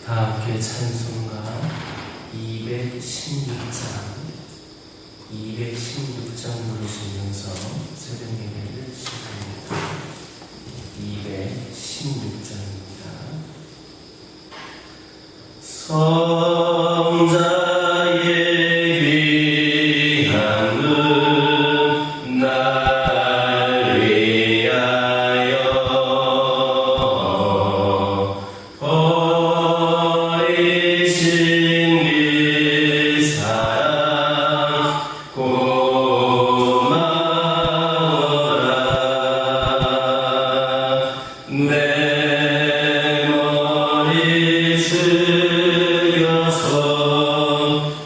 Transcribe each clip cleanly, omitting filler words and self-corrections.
다 함께 찬송가 216장 부르시면서 새벽 예배를 시작합니다. 216장입니다. 성자의 귀한 날 위하여 버리신 그 사랑 고마워라. 내 머리 숙여서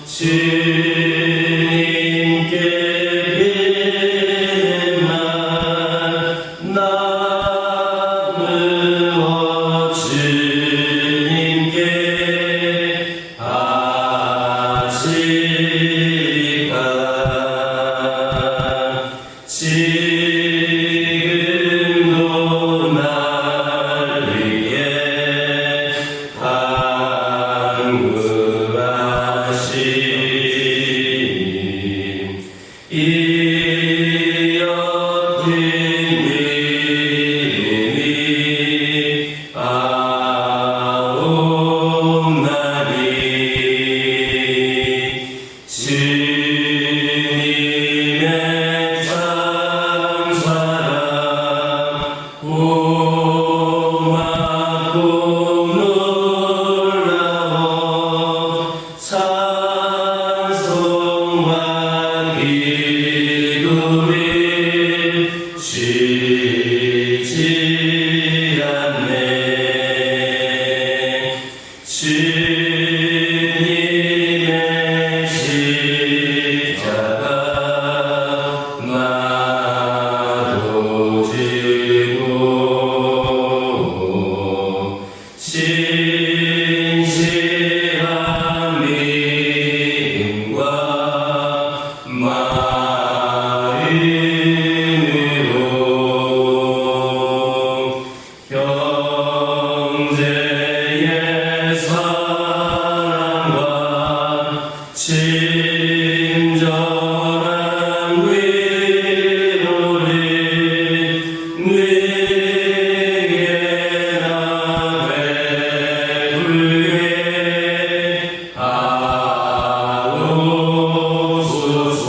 주님께 빌는 말 나누어 주님께 하시리까. 지금도 날 위해 간구하시니 이 옅은 믿음이 아옵나니 주님의 찬사랑 고맙고 놀라워 찬송과 기쁨이 쉬지 않네. 주님의 십자가 나도 지고 진실한 믿음과 마음으로 형제의 사랑과 친절한 위로를 네게 나 베풀게 하옵소서.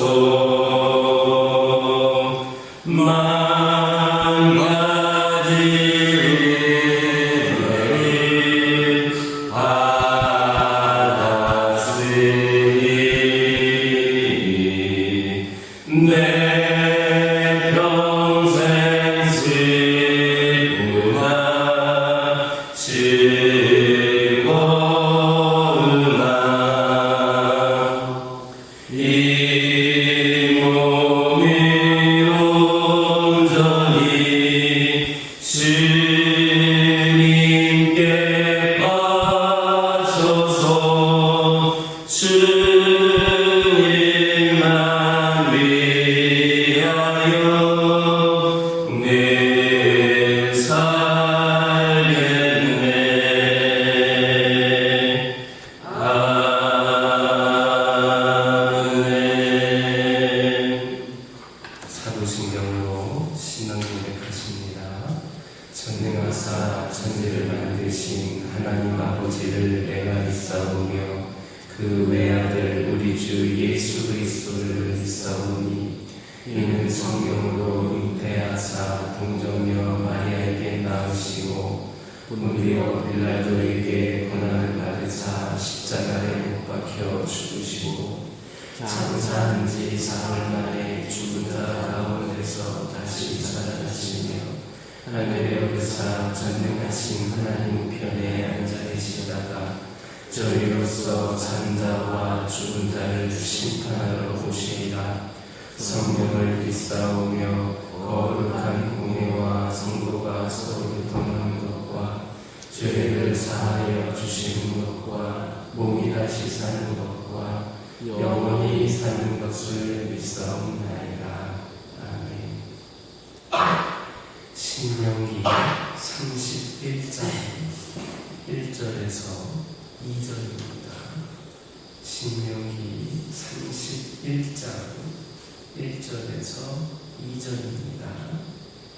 만 가지 은혜를 받았으니 내 평생 슬프나 즐거우나 이 몸이 온전히 주님께 바쳐서 주님만 위하여 늘 살겠네. 아멘. 사도신경으로 신앙 고백하십니다. 전능하사 천지를 만드신 하나님 아버지를 내가 믿사오며 그 외아들 우리 주 예수 그리스도를 믿사오니 이는 성경으로 잉태하사 동정녀 마리아에게 낳으시고 본디오 빌라도에게 고난을 받으사 십자가에 못 박혀 죽으시고 장사한 지 사흘 만에 죽은 자 가운데서 다시 살아나시며 하늘에 오르사 전능하신 하나님 편에 앉아 계시다가 저희로서 산 자와 죽은 자를 심판하러 오시리라. 성령을 믿사오며 거룩한 공회와 성도가 서로 교통하는 것과 죄를 사하여 주시는 것과 몸이 다시 사는 것과 영원히 사는 것을 믿사옵나이다. 아멘. 신명기 31장 1절에서 2절입니다. 신명기 31장 1절에서 2절입니다.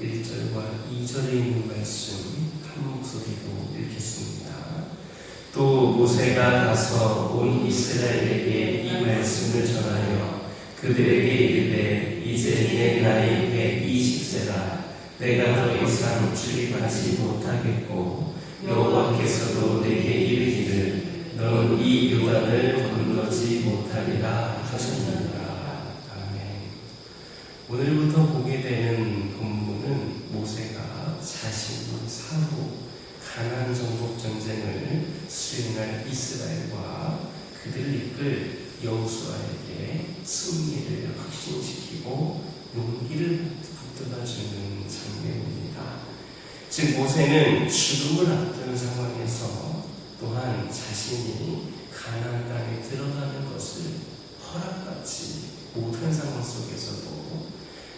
1절과 2절에 있는 말씀 한 목소리로 읽겠습니다. 또 모세가 가서 온 이스라엘에게 이 말씀을 전하여 그들에게 이르되 이제 내 나이 120세라 내가 더 이상 출입하지 못하겠고 여호와께서도 내게 이르기를 너는 이 요단을 건너지 못하리라 하셨느니라. 아멘. 오늘부터 보게 되는 본문은 모세가 자신이 사후 가나안 정복 전쟁을 수행할 이스라엘과 그들을 이끌 여호수아에게 승리를 확신시키고 용기를 북돋아주는 장면입니다. 즉 모세는 죽음을 앞둔 상황에서 또한 자신이 가나안 땅에 들어가는 것을 허락받지 못한 상황 속에서도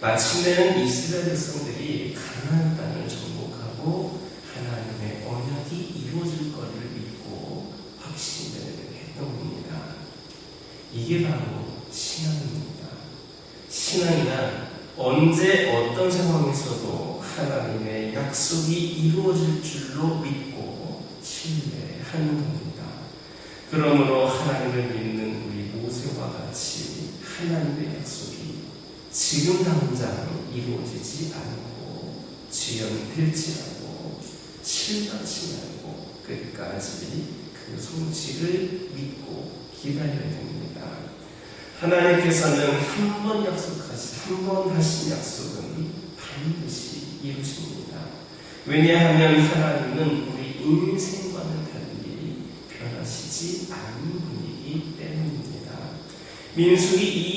마침내는 이스라엘 백성들이 가나안 땅을 정복하고 하나님의 언약이 이루어질 것을 믿고 확신을 했던 겁니다. 이게 바로 신앙입니다. 신앙이란 언제 어떤 상황에서도 하나님의 약속이 이루어질 줄로 믿고 신뢰하는 겁니다. 그러므로 하나님을 믿는 우리 모세와 같이 하나님의 약속이 지금 당장 이루어지지 않고 지연될지라도 실망치 말고 끝까지 그 성취를 믿고 기다려야 됩니다. 하나님께서는 한 번 하신 약속은 반드시 이루십니다. 왜냐하면 하나님은 우리 인생과는 달리 변하시지 않는 분이기 때문입니다. 민수기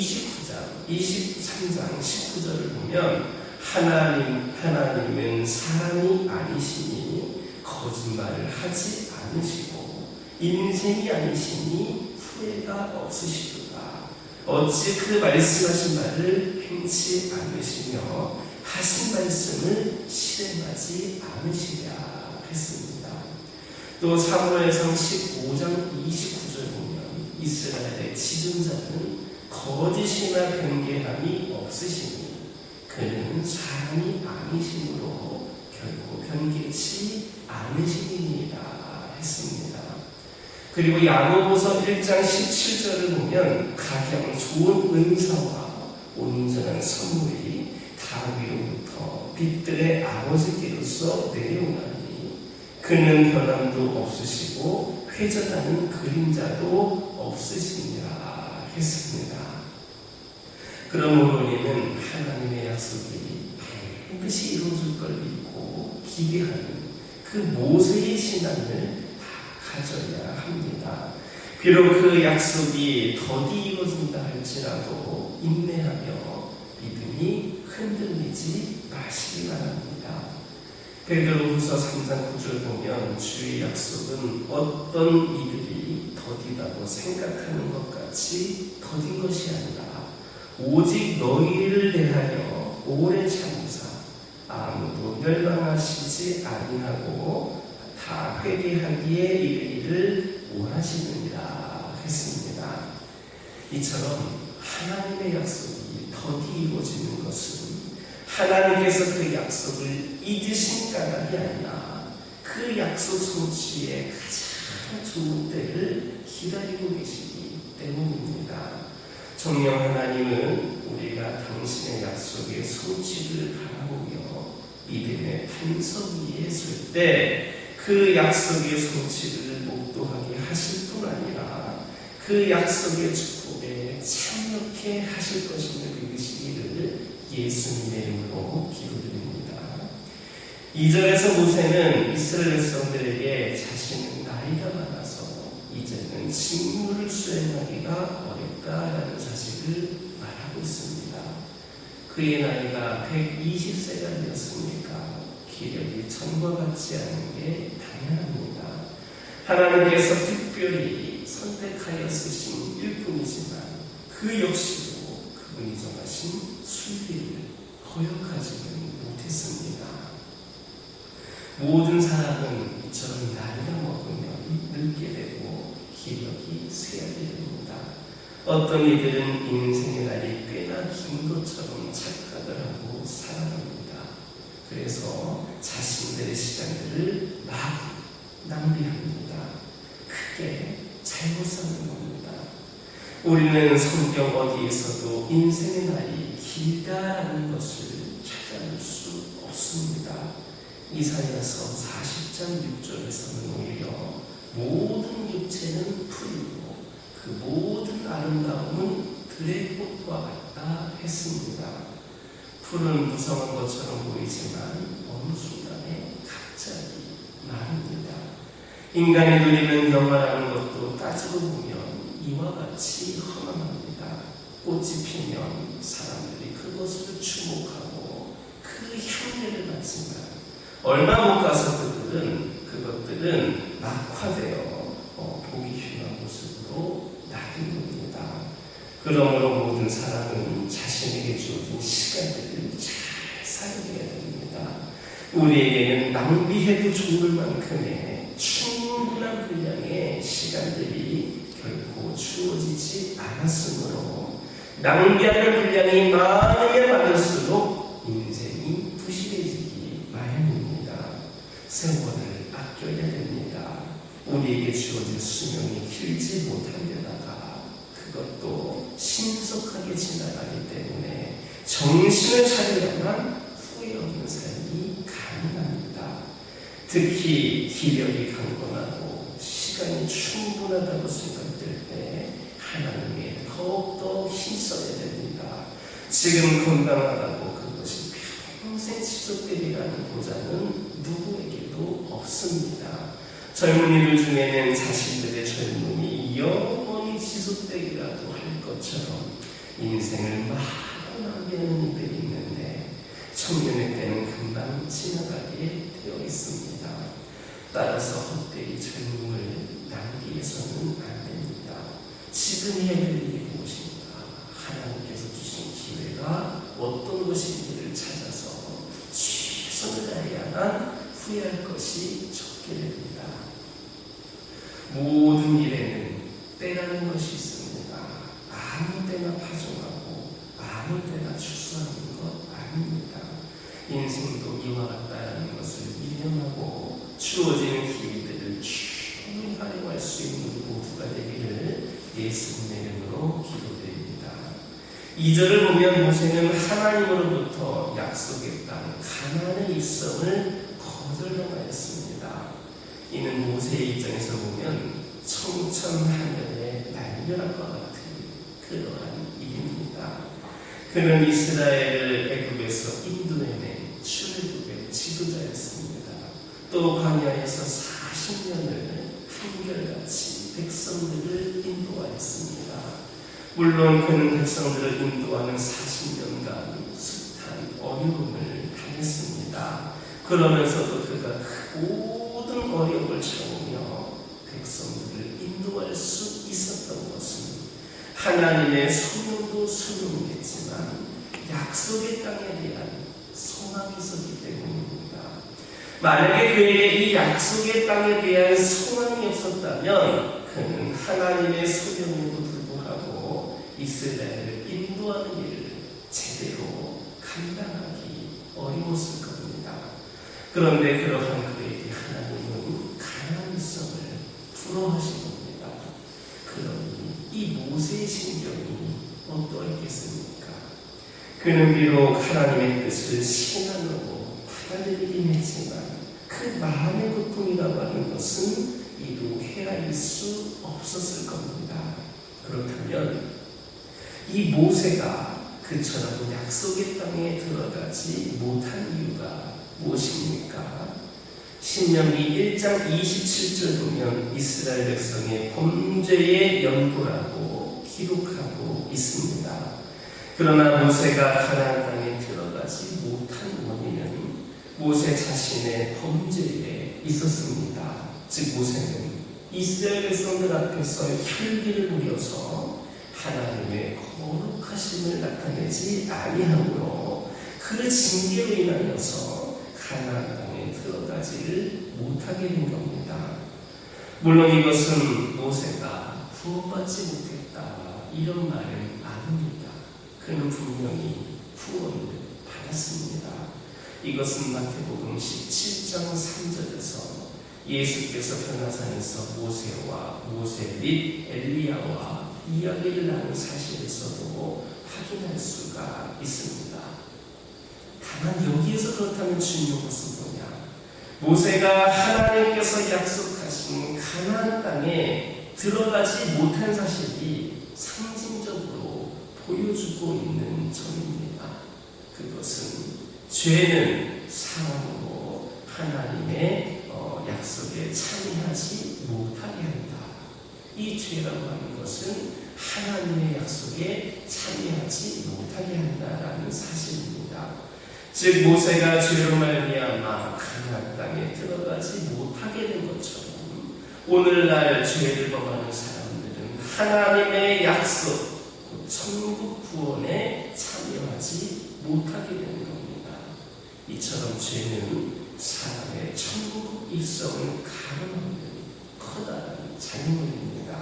23장 19절을 보면 하나님은 사람이 아니시니 거짓말을 하지 않으시고 인생이 아니시니 후회가 없으시도다. 어찌 그 말씀하신 말을 행치 않으시며 하신 말씀을 실행하지 않으시랴 했습니다. 또 사무엘상 15장 29절 보면 이스라엘의 지존자는 거짓이나 변개함이 없으시니 그는 사람이 아니심으로 결코 변개치 않으시니라 했습니다. 그리고 야고보서 1장 17절을 보면 가장 좋은 은사와 온전한 선물이 다윗로부터 빛들의 아버지께로서 내려오나니 그는 변함도 없으시고 회전하는 그림자도 없으시니라 했습니다. 그러므로 우리는 하나님의 약속이 반드시 이루어질 걸 믿고 기대하는 그 모세의 신앙을 가져야 합니다. 비록 그 약속이 더디 이루어진다 할지라도 인내하며 믿음이 흔들리지 마시기 바랍니다. 베드로후서 3장 9절 보면 주의 약속은 어떤 이들이 더디다고 생각하는 것 같이 더딘 것이 아니라 오직 너희를 대하여 오래 참으사 아무도 멸망하시지 아니하고 다 회개하기에 이르기를 원하시느니라 했습니다. 이처럼 하나님의 약속이 더디 이루어지는 것은 하나님께서 그 약속을 잊으신 까닭이 아니라 그 약속 성취의 가장 좋은 때를 기다리고 계시기 때문입니다. 정녕 하나님은 우리가 당신의 약속의 성취를 바라보며 믿음의 반석 위에 설 때 그 약속의 성취를 목도하게 하실 뿐 아니라 그 약속의 축복에 참여케 하실 것임을 믿으시기를 예수님의 이름으로 기도드립니다. 2절에서 모세는 이스라엘 백성들에게 자신은 나이가 많아서 이제는 직무를 수행하기가 어렵다라는 사실을 말하고 있습니다. 그의 나이가 120세가 되었으니까 기력이 전과 같지 않은 게 당연합니다. 하나님께서 특별히 선택하여 쓰신 일뿐이지만 그 역시도 그분이 정하신 순리를 허용하지는 못했습니다. 모든 사람은 이처럼 나이가 먹으면 늙게 되고 있어야 됩니다. 어떤 이들은 인생의 날이 꽤나 긴 것처럼 착각을 하고 살아갑니다. 그래서 자신들의 시간들을 막 낭비합니다. 크게 잘못 사는 겁니다. 우리는 성경 어디에서도 인생의 날이 길다라는 것을 찾아볼 수 없습니다. 이사야서 40장 6절에서는 오히려 모든 육체는 풀이고 그 모든 아름다움은 들의 꽃과 같다 했습니다. 풀은 무성한 것처럼 보이지만 어느 순간에 갑자기 마릅니다. 인간이 누리는 영화라는 것도 따지고 보면 이와 같이 허망합니다. 꽃이 피면 사람들이 그것을 주목하고 그 향기를 받지만 얼마 못 가서 그것들은 낙화되어 보기 흉한 모습으로 나는 겁니다. 그러므로 모든 사람은 자신에게 주어진 시간들을 잘 사용해야 됩니다. 우리에게는 낭비해도 좋을 만큼의 충분한 분량의 시간들이 결코 주어지지 않았으므로 낭비하는 분량이 많으면 많을수록 인생이 부실해지기 마련입니다. 세월을 아껴야 됩니다. 우리에게 주어진 수명이 길지 못한 데다가 그것도 신속하게 지나가기 때문에 정신을 차려야만 후회 없는 삶이 가능합니다. 특히 기력이 강건하고 시간이 충분하다고 생각될 때 하나님께 더욱더 힘써야 됩니다. 지금 건강하다고 그것이 평생 지속되리라는 보장은 누구에게도 없습니다. 젊은이들 중에는 자신들의 젊음이 영원히 지속되기라도 할 것처럼 인생을 마구 낭비하는 이들이 있는데 청년의 때는 금방 지나가게 되어 있습니다. 따라서 헛되이 젊음을 낭비해서는 안 됩니다. 지금 해야 될 일이 무엇인가? 하나님께서 주신 기회가 어떤 것인지를 찾아서 최선을 다해야만 후회할 것이 적게 됩니다. 모든 일에는 때라는 것이 있습니다. 아무 때나 파종하고 아무 때나 추수하는 것 아닙니다. 인생도 이와 같다는 것을 이념하고 주어지는 기회들을 충분히 활용할 수 있는 모두가 되기를 예수님의 이름으로 기도드립니다. 2절을 보면 모세는 하나님으로부터 약속의 땅 가나안의 입성을 거절당하였습니다. 이는 모세의 입장에서 보면 청천하늘의 날벼락과 같은 그러한 일입니다. 그는 이스라엘을 애굽에서 인도해낸 출애굽의 지도자였습니다. 또 광야에서 40년을 한결같이 백성들을 인도하였습니다. 물론 그는 백성들을 인도하는 40년간 숱한 어려움을 당했습니다. 그러면서도 그가 모든 어려움을 참으며 백성들을 인도할 수 있었던 것은 하나님의 소명도 소명이겠지만 약속의 땅에 대한 소망이 있었기 때문입니다. 만약에 그에게 이 약속의 땅에 대한 소망이 없었다면 그는 하나님의 소명에도 불구하고 이스라엘을 인도하는 일을 제대로 감당하기 어려웠을 겁니다. 그런데 그러한 그에게 하나님은 가나안 성을 부러워하신 겁니다. 그러니 이 모세의 심경이 어떠했겠습니까? 그는 비록 하나님의 뜻을 실현하고 받아들이긴 했지만 그 마음의 고통이라고 하는 것은 이루 헤아릴 수 없었을 겁니다. 그렇다면 이 모세가 그처럼 약속의 땅에 들어가지 못한 이유가 무엇입니까? 신명기 1장 27절 보면 이스라엘 백성의 범죄의 연고라고 기록하고 있습니다. 그러나 모세가 가나안 땅에 들어가지 못한 원인은 모세 자신의 범죄에 있었습니다. 즉 모세는 이스라엘 백성들 앞에서 혈기를 부려서 하나님의 거룩하심을 나타내지 아니하므로 그 징계로 인하여서 가나안 땅에 들어가지를 못하게 된 겁니다. 물론 이것은 모세가 구원받지 못했다, 이런 말은 아닙니다. 그는 분명히 구원을 받았습니다. 이것은 마태복음 17장 3절에서 예수께서 변화산에서 모세 및 엘리야와 이야기를 나눈 사실에서도 확인할 수가 있습니다. 다만 여기에서 그렇다면 중요한 것은 뭐냐? 모세가 하나님께서 약속하신 가나안 땅에 들어가지 못한 사실이 상징적으로 보여주고 있는 점입니다. 그것은 죄는 사람으로 하나님의 약속에 참여하지 못하게 한다. 이 죄라고 하는 것은 하나님의 약속에 참여하지 못하게 한다라는 사실입니다. 즉 모세가 죄로 말미암아 가나안 땅에 들어가지 못하게 된 것처럼 오늘날 죄를 범하는 사람들은 하나님의 약속, 천국 구원에 참여하지 못하게 되는 겁니다. 이처럼 죄는 사람의 천국 입성을 가로막는 커다란 장애물입니다.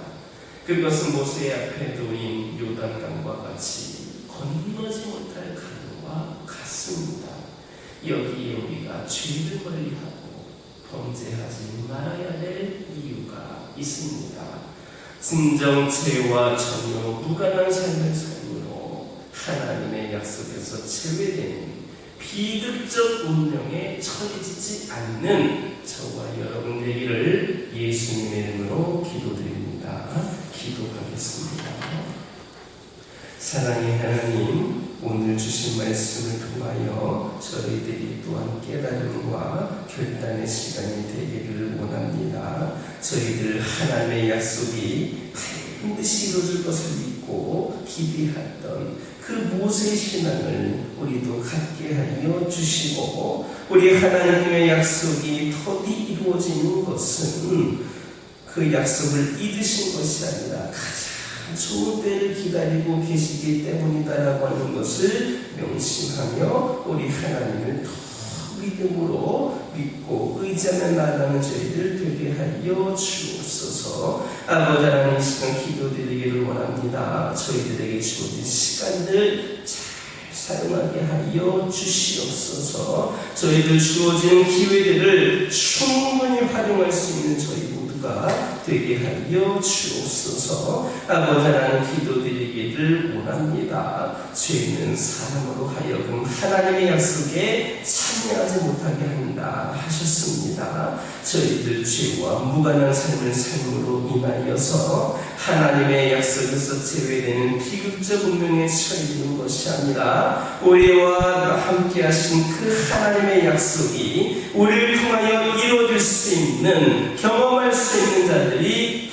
그것은 모세 앞에 놓인 요단강과 같이 건너지 못할 강과 같습니다. 여기에 우리가 죄를 멀리하고 범죄하지 말아야 될 이유가 있습니다. 진정 죄와 전혀 무관한 삶을 삶으로 하나님의 약속에서 제외되는 비극적 운명에 처해지지 않는 저와 여러분 되기를 예수님의 이름으로 기도드립니다. 기도하겠습니다. 사랑의 하나님, 오늘 주신 말씀을 통하여 저희들이 또한 깨달음과 결단의 시간이 되기를 원합니다. 저희들 하나님의 약속이 반드시 이루어질 것을 믿고 기대했던 그 모세의 신앙을 우리도 갖게 하여 주시고, 우리 하나님의 약속이 더디 이루어지는 것은 그 약속을 잊으신 것이 아니라 가장 좋은 때를 기다리고 계시기 때문이다라고 하는 것을 명심하며 우리 하나님을 더 믿음으로 믿고 의지하며 나아가는 저희들 되게 하여 주옵소서. 아버지 하나님, 이 시간 기도드리기를 원합니다. 저희들에게 주어진 시간들 잘 사용하게 하여 주시옵소서. 저희들 주어진 기회들을 충분히 활용할 수 있는 저희 모두가 되게 하여 주옵소서. 아버지 하나님, 기도드리기를 원합니다. 죄는 사람으로 하여금 하나님의 약속에 참여하지 못하게 한다 하셨습니다. 저희들 죄와 무관한 삶을 삶으로 인하여서 하나님의 약속에서 제외되는 비극적 운명에 처해지는 것이 아니라 우리와 함께 하신 그 하나님의 약속이 우리를 통하여 이루어질 수 있는, 경험할 수 있는 자들이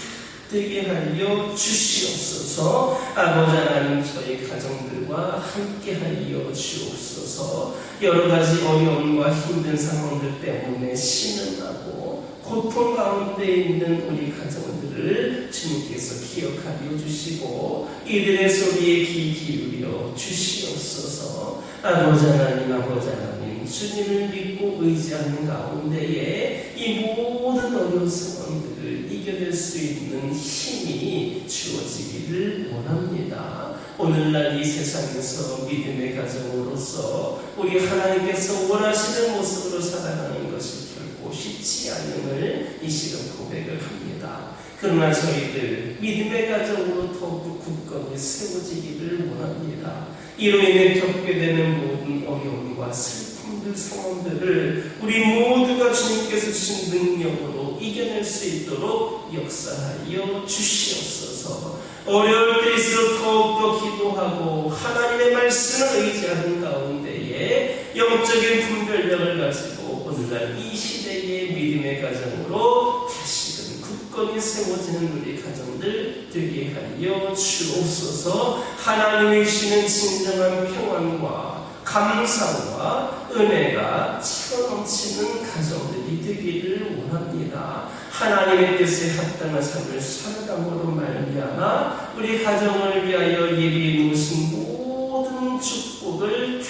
되게 하여 주시옵소서. 아버지 하나님, 저희 가정들과 함께 하여 주옵소서. 여러 가지 어려움과 힘든 상황들 때문에 신음하고 고통 가운데 있는 우리 가정들을 주님께서 기억하여 주시고 이들의 소리에 귀 기울여 주시옵소서. 아버지 하나님, 아버지 하나님, 주님을 믿고 의지하는 가운데에 이 모든 어려운 상황들을 이겨낼 수 있는 힘이 주어지기를 원합니다. 오늘날 이 세상에서 믿음의 가정으로서 우리 하나님께서 원하시는 모습으로 살아가는 것이 결코 쉽지 않음을 이 시간 고백을 합니다. 그러나 저희들 믿음의 가정으로 더욱 굳건히 세워지기를 원합니다. 이로 인해 겪게 되는 모든 어려움과 슬픔들, 상황들을 우리 모두가 주님께서 주신 능력으로 이겨낼 수 있도록 역사하여 주시옵소서. 어려울 때일수록 더욱더 기도하고 하나님의 말씀을 의지하는 가운데에 영적인 분별력을 가지고 오늘날 이 시대의 믿음의 가정으로 다시금 굳건히 세워지는 우리 가정들 되게 하여 주옵소서. 하나님이 주시는 진정한 평안과 감사와 은혜가 차넘치는 가정들이 되기를 원합니다. 하나님의 뜻에 합당한 삶을 살아감으로 말미암아 우리 가정을 위하여 예비해 놓으신 모든 축복을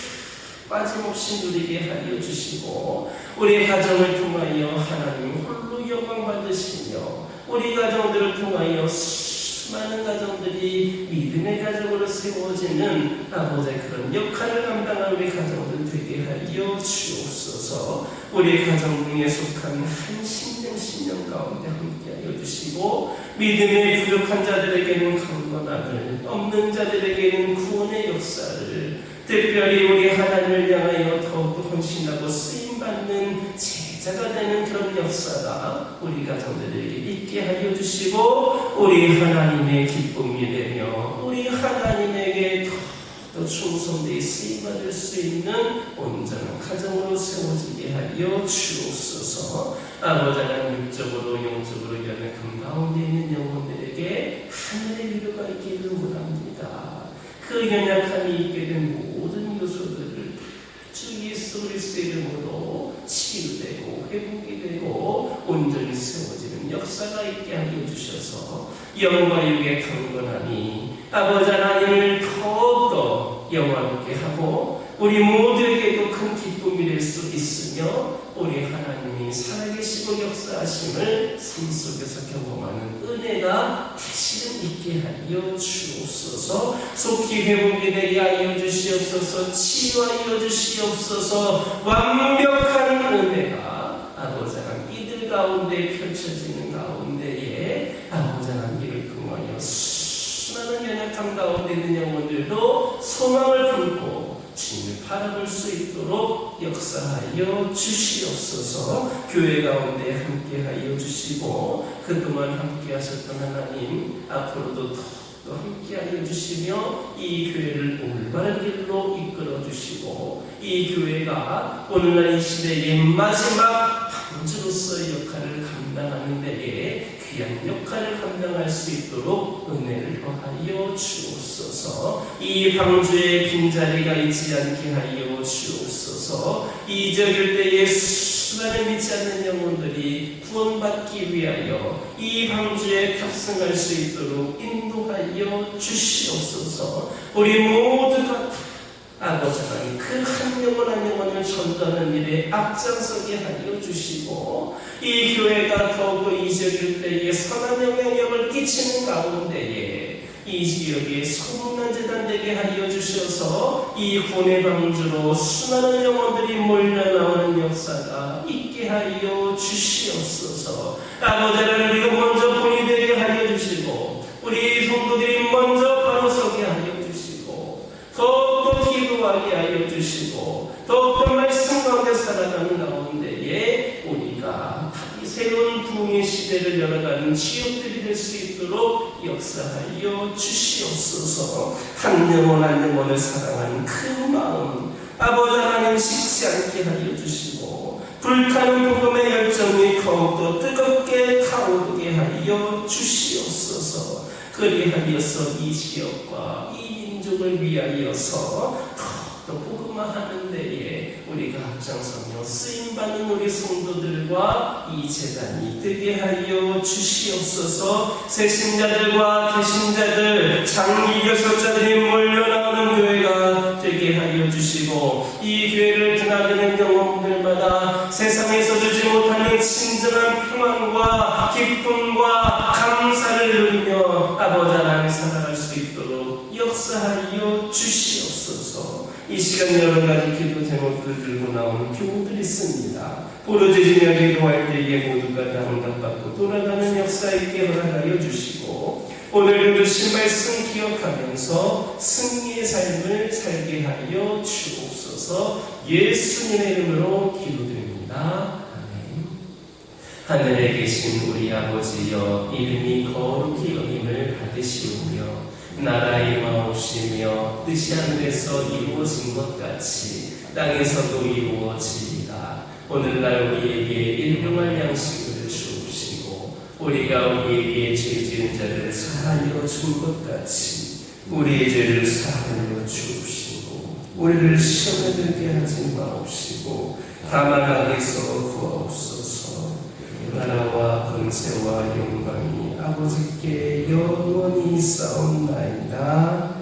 빠짐없이 누리게 하여 주시고, 우리 가정을 통하여 하나님 홀로 영광 받으시며 우리 가정들을 통하여 수많은 수많은 가정들이 믿음의 가정으로 세워지는 아버지의 그런 역할을 감당하는 우리 가정들 되게 하여 주옵소서. 우리 가정 중에 속한 한 심령 가운데 함께하여 주시고 믿음의 부족한 자들에게는 강건함을, 없는 자들에게는 구원의 역사를, 특별히 우리 하나님을 향하여 더욱 헌신하고 쓰임받는 제자가 되는 그런 역사가 우리 가정들에게 있게 하여 주시고 우리 하나님의 기쁨이 되며 우리 하나님에게 더 충성되이 쓰임받을 수 있는 온전한 가정으로 세워지게 하여 주옵소서. 아버지 하나님, 육적으로 영적으로 연약한 가운데 있는 영혼들에게 하늘의 위로가 있기를 원합니다. 그 연약함이 있게 된 모든 요소들을 주 예수 그리스도의 이름으로 치유되고 회복이 되고 온전히 세워지는 역사가 있게 하여 주셔서 영과 육의 강건함이 아버지 하나님을 더욱더 영화롭게 하고 우리 모두에게도 큰 기쁨이 될 수 있으며 우리 하나님이 살아계시고 역사하심을 삶 속에서 경험하는 은혜가 다시금 있게 하여 주옵소서. 속히 회복이 되게 하여 주시옵소서. 치유하여 주시옵소서. 완벽한 은혜가 아버지 하나님 이들 가운데 펼쳐지는 가운데에 아버지 하나님을 통하여 수많은 연약함 가운데 있는 영혼들도 소망을 품고 주님을 바라볼 수 있도록 역사하여 주시옵소서. 교회 가운데 함께하여 주시고 그동안 함께하셨던 하나님 앞으로도 더 함께하여 주시며 이 교회를 올바른 길로 이끌어 주시고 이 교회가 오늘날 이 시대의 마지막 방주로서의 역할을 감당하는 데에 귀한 역할을 감당할 수 있도록 은혜를 더하여 주옵소서. 이 방주에 빈자리가 있지 않게 하여 주옵소서. 이 지역 일대에 수많은 믿지 않는 영혼들이 구원받기 위하여 이 방주에 탑승할 수 있도록 인도하여 주시옵소서. 우리 모두가 아버지 하나님 그 한 영혼 한 영혼을 전도하는 일에 앞장서게 하여 주시고 이 교회가 더욱 이 지역 일대에 선한 영향력을 끼치는 가운데에 이 지역에 소문난 재단 되게 하여 주셔서 이 구원의 방주로 수많은 영혼들이 몰려나오는 역사가 있게 하여 주시옵소서. 아버지 하나님 우리가 먼저 본이 되게 하여 주시고 우리 성도들이 먼저 바로 서게 하여 주시고 더욱더 기도하게 하여 주시고 더욱더 말씀 가운데 살아가는 가운데에 우리가 새로운 부흥의 시대를 열어가는 지역들이 될 수 있도록 역사하여 주시옵소서. 한 영혼 한 영혼을 사랑하는 큰 마음 아버지 하나님 식지 않게 하여 주시고 불타는 복음의 열정이 더욱더 뜨겁게 타오르게 하여 주시옵소서. 그리하여서 이 지역과 이 민족을 위하여서 더 복음화하는 데에 우리가 앞장서며 쓰임받는 우리 성도들과 이 재단이 되게 하여 주시옵소서. 새신자들과 개신자들 장기 교섭자들이 몰려나오는 교회가 되게 하여 주시고 이 교회를 드나드는 영혼들마다 세상에서 주지 못하는 진정한 평안과 기쁨과 감사를 누리며 아버지 하나님 살아갈 수 있도록 역사하여 주시옵소서. 이 시간 여러 가지 기도 제목을 들고 나오는 교우들이 있습니다. 부르짖으며 기도할 때에 모두가 다 응답받고 돌아가는 역사 있게 허락하여 주시고 오늘도 주신 말씀 기억하면서 승리의 삶을 살게 하여 주옵소서. 예수님의 이름으로 기도드립니다. 아멘. 하늘에 계신 우리 아버지여 이름이 거룩히 여김을 받으시오며 나라의 마옵시며 뜻이 하늘에서 이루어진 것 같이 땅에서도 이루어지리라. 오늘날 우리에게 일용할 양식을 주옵시고 우리가 우리에게 죄 지은 자를 사하여 준 것 같이 우리의 죄를 사하여 주옵시고 우리를 시험에 들게 하지 마옵시고 다만 악에서 구하옵소서. 나라와 권세와 영광이 아버지께 영원히 있사옵나이다.